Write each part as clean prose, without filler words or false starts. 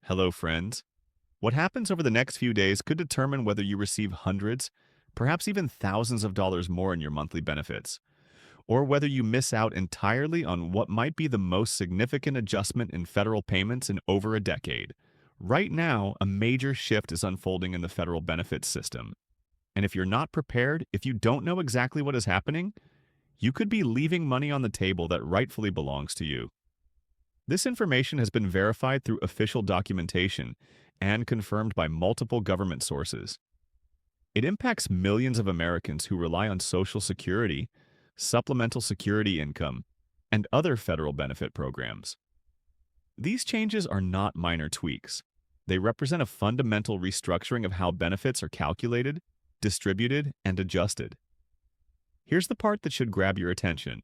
Hello, friends. What happens over the next few days could determine whether you receive hundreds, perhaps even thousands of dollars more in your monthly benefits, or whether you miss out entirely on what might be the most significant adjustment in federal payments in over a decade. Right now, a major shift is unfolding in the federal benefits system. And if you're not prepared, if you don't know exactly what is happening, you could be leaving money on the table that rightfully belongs to you. This information has been verified through official documentation and confirmed by multiple government sources. It impacts millions of Americans who rely on Social Security, supplemental security income, and other federal benefit programs. These changes are not minor tweaks. They represent a fundamental restructuring of how benefits are calculated, distributed, and adjusted. Here's the part that should grab your attention.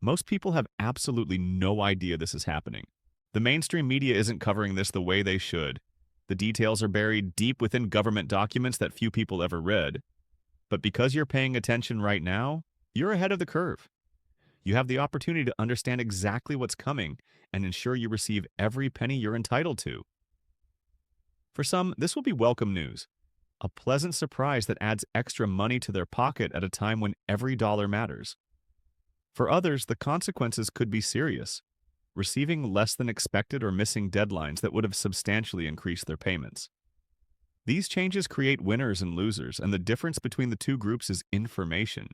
Most people have absolutely no idea this is happening. The mainstream media isn't covering this the way they should. The details are buried deep within government documents that few people ever read. But because you're paying attention right now, you're ahead of the curve. You have the opportunity to understand exactly what's coming and ensure you receive every penny you're entitled to. For some, this will be welcome news, a pleasant surprise that adds extra money to their pocket at a time when every dollar matters. For others, the consequences could be serious, receiving less than expected or missing deadlines that would have substantially increased their payments. These changes create winners and losers, and the difference between the two groups is information.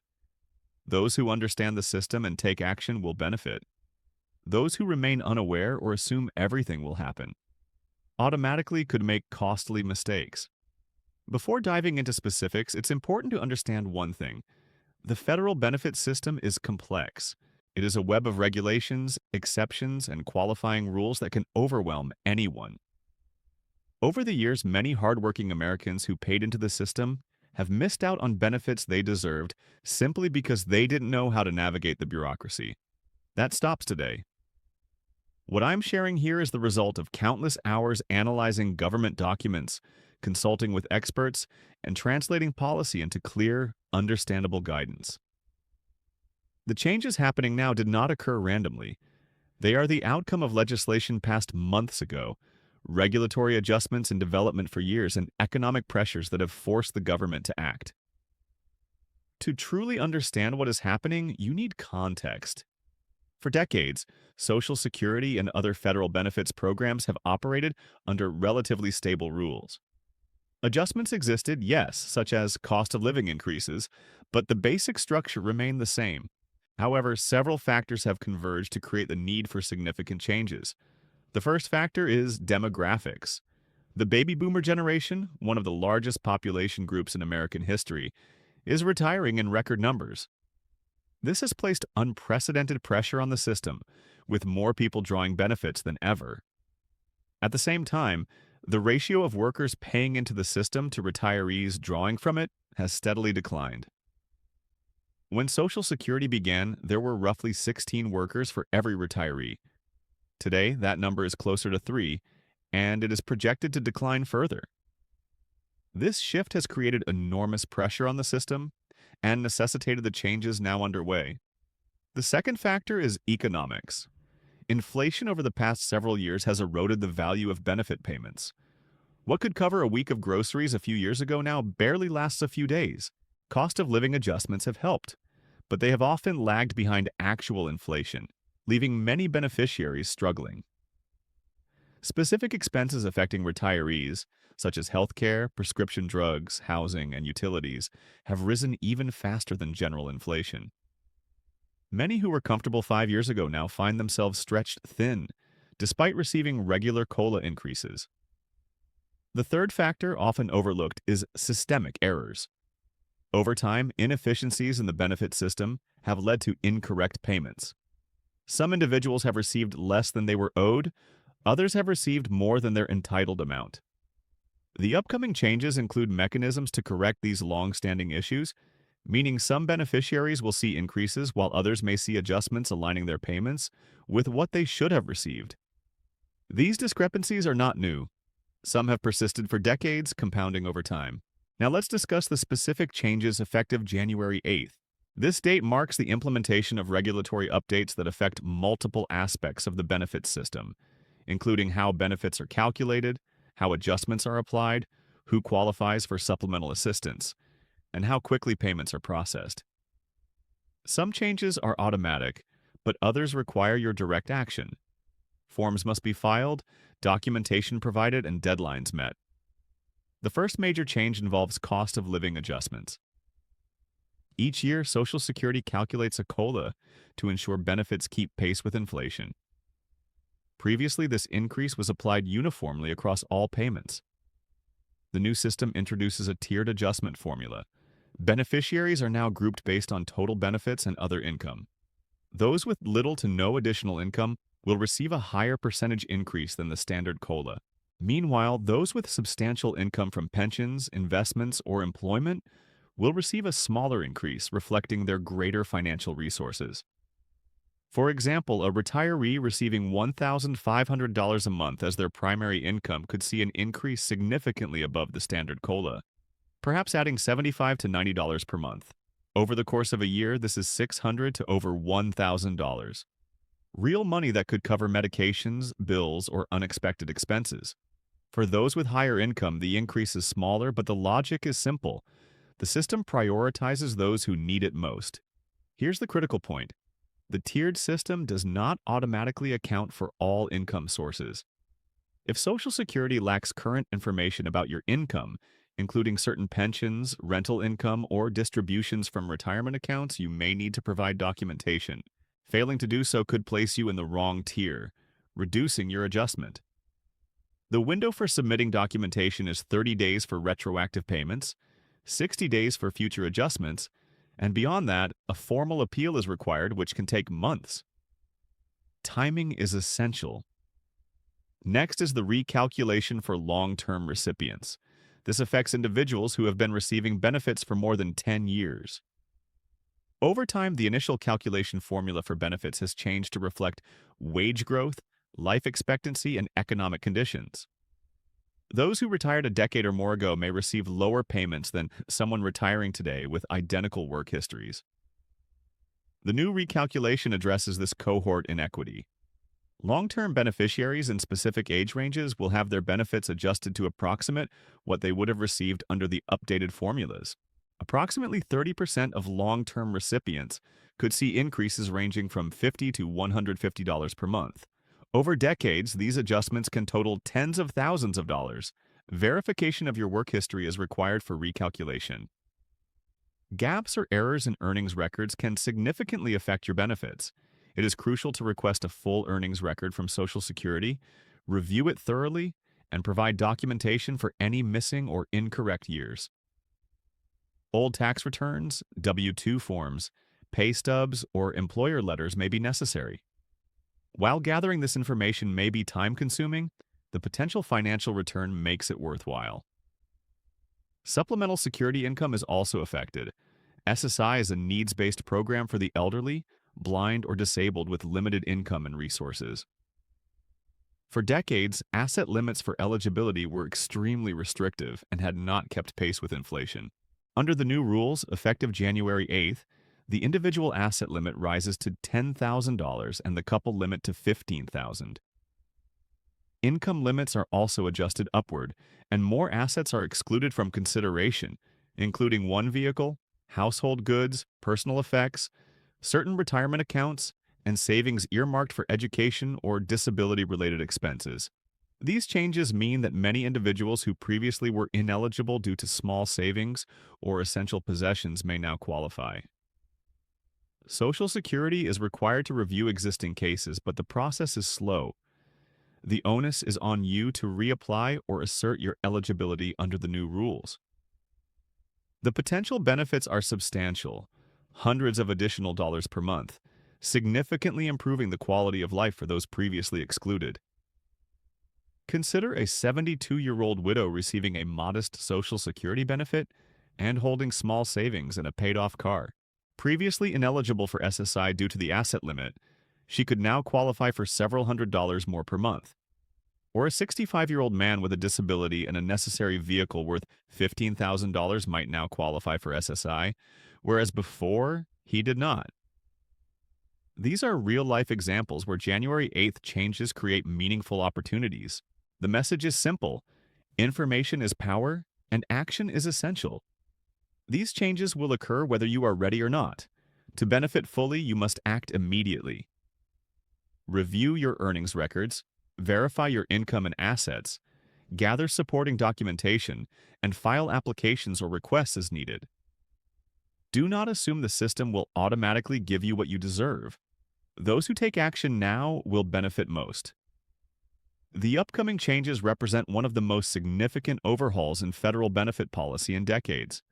Those who understand the system and take action will benefit. Those who remain unaware or assume everything will happen automatically could make costly mistakes. Before diving into specifics, it's important to understand one thing. The federal benefit system is complex. It is a web of regulations, exceptions, and qualifying rules that can overwhelm anyone. Over the years, many hardworking Americans who paid into the system have missed out on benefits they deserved simply because they didn't know how to navigate the bureaucracy. That stops today. What I'm sharing here is the result of countless hours analyzing government documents, consulting with experts, and translating policy into clear, understandable guidance. The changes happening now did not occur randomly. They are the outcome of legislation passed months ago, regulatory adjustments in development for years, and economic pressures that have forced the government to act. To truly understand what is happening, you need context. For decades, Social Security and other federal benefits programs have operated under relatively stable rules. Adjustments existed, yes, such as cost of living increases, but the basic structure remained the same. However, several factors have converged to create the need for significant changes. The first factor is demographics. The baby boomer generation, one of the largest population groups in American history, is retiring in record numbers. This has placed unprecedented pressure on the system, with more people drawing benefits than ever. At the same time, the ratio of workers paying into the system to retirees drawing from it has steadily declined. When Social Security began, there were roughly 16 workers for every retiree. Today, that number is closer to 3, and it is projected to decline further. This shift has created enormous pressure on the system and necessitated the changes now underway. The second factor is economics. Inflation over the past several years has eroded the value of benefit payments. What could cover a week of groceries a few years ago now barely lasts a few days. Cost of living adjustments have helped, but they have often lagged behind actual inflation, leaving many beneficiaries struggling. Specific expenses affecting retirees, such as healthcare, prescription drugs, housing, and utilities, have risen even faster than general inflation. Many who were comfortable 5 years ago now find themselves stretched thin, despite receiving regular COLA increases. The third factor, often overlooked, is systemic errors. Over time, inefficiencies in the benefit system have led to incorrect payments. Some individuals have received less than they were owed, others have received more than their entitled amount. The upcoming changes include mechanisms to correct these long-standing issues, meaning some beneficiaries will see increases while others may see adjustments aligning their payments with what they should have received. These discrepancies are not new. Some have persisted for decades, compounding over time. Now let's discuss the specific changes effective January 8th. This date marks the implementation of regulatory updates that affect multiple aspects of the benefits system, including how benefits are calculated, how adjustments are applied, who qualifies for supplemental assistance, and how quickly payments are processed. Some changes are automatic, but others require your direct action. Forms must be filed, documentation provided, and deadlines met. The first major change involves cost of living adjustments. Each year, Social Security calculates a COLA to ensure benefits keep pace with inflation. Previously, this increase was applied uniformly across all payments. The new system introduces a tiered adjustment formula. Beneficiaries are now grouped based on total benefits and other income. Those with little to no additional income will receive a higher percentage increase than the standard COLA. Meanwhile, those with substantial income from pensions, investments, or employment will receive a smaller increase, reflecting their greater financial resources. For example, a retiree receiving $1,500 a month as their primary income could see an increase significantly above the standard COLA, perhaps adding $75 to $90 per month. Over the course of a year, this is $600 to over $1,000. Real money that could cover medications, bills, or unexpected expenses. For those with higher income, the increase is smaller, but the logic is simple. The system prioritizes those who need it most. Here's the critical point. The tiered system does not automatically account for all income sources. If Social Security lacks current information about your income, including certain pensions, rental income, or distributions from retirement accounts, you may need to provide documentation. Failing to do so could place you in the wrong tier, reducing your adjustment. The window for submitting documentation is 30 days for retroactive payments, 60 days for future adjustments, and beyond that, a formal appeal is required, which can take months. Timing is essential. Next is the recalculation for long-term recipients. This affects individuals who have been receiving benefits for more than 10 years. Over time, the initial calculation formula for benefits has changed to reflect wage growth, life expectancy, and economic conditions. Those who retired a decade or more ago may receive lower payments than someone retiring today with identical work histories. The new recalculation addresses this cohort inequity. Long-term beneficiaries in specific age ranges will have their benefits adjusted to approximate what they would have received under the updated formulas. Approximately 30% of long-term recipients could see increases ranging from $50 to $150 per month. Over decades, these adjustments can total tens of thousands of dollars. Verification of your work history is required for recalculation. Gaps or errors in earnings records can significantly affect your benefits. It is crucial to request a full earnings record from Social Security, review it thoroughly, and provide documentation for any missing or incorrect years. Old tax returns, W-2 forms, pay stubs, or employer letters may be necessary. While gathering this information may be time-consuming, the potential financial return makes it worthwhile. Supplemental security income is also affected. SSI is a needs-based program for the elderly, blind, or disabled with limited income and resources. For decades, asset limits for eligibility were extremely restrictive and had not kept pace with inflation. Under the new rules, effective January 8th, the individual asset limit rises to $10,000 and the couple limit to $15,000. Income limits are also adjusted upward, and more assets are excluded from consideration, including one vehicle, household goods, personal effects, certain retirement accounts, and savings earmarked for education or disability-related expenses. These changes mean that many individuals who previously were ineligible due to small savings or essential possessions may now qualify. Social Security is required to review existing cases, but the process is slow. The onus is on you to reapply or assert your eligibility under the new rules. The potential benefits are substantial, hundreds of additional dollars per month, significantly improving the quality of life for those previously excluded. Consider a 72-year-old widow receiving a modest Social Security benefit and holding small savings and a paid-off car. Previously ineligible for SSI due to the asset limit, she could now qualify for several $100s more per month. Or a 65-year-old man with a disability and a necessary vehicle worth $15,000 might now qualify for SSI, whereas before, he did not. These are real-life examples where January 8th changes create meaningful opportunities. The message is simple. Information is power, and action is essential. These changes will occur whether you are ready or not. To benefit fully, you must act immediately. Review your earnings records, verify your income and assets, gather supporting documentation, and file applications or requests as needed. Do not assume the system will automatically give you what you deserve. Those who take action now will benefit most. The upcoming changes represent one of the most significant overhauls in federal benefit policy in decades.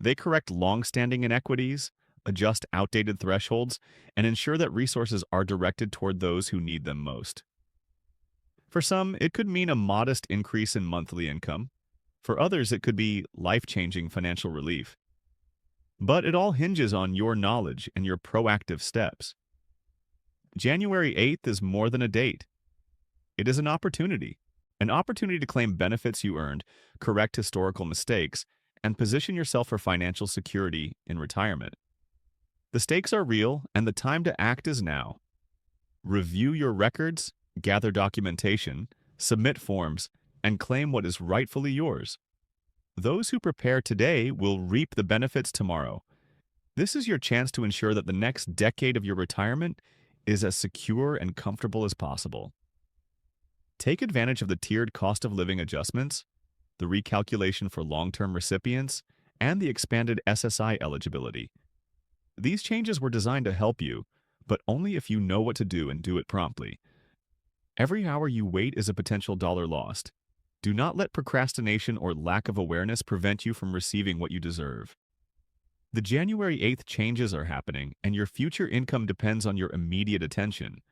They correct long-standing inequities, adjust outdated thresholds, and ensure that resources are directed toward those who need them most. For some, it could mean a modest increase in monthly income. For others, it could be life-changing financial relief. But it all hinges on your knowledge and your proactive steps. January 8th is more than a date. It is an opportunity to claim benefits you earned, correct historical mistakes, and position yourself for financial security in retirement. The stakes are real, and the time to act is now. Review your records, gather documentation, submit forms, and claim what is rightfully yours. Those who prepare today will reap the benefits tomorrow. This is your chance to ensure that the next decade of your retirement is as secure and comfortable as possible. Take advantage of the tiered cost of living adjustments, the recalculation for long-term recipients, and the expanded SSI eligibility. These changes were designed to help you, but only if you know what to do and do it promptly. Every hour you wait is a potential dollar lost. Do not let procrastination or lack of awareness prevent you from receiving what you deserve. The January 8th changes are happening, and your future income depends on your immediate attention.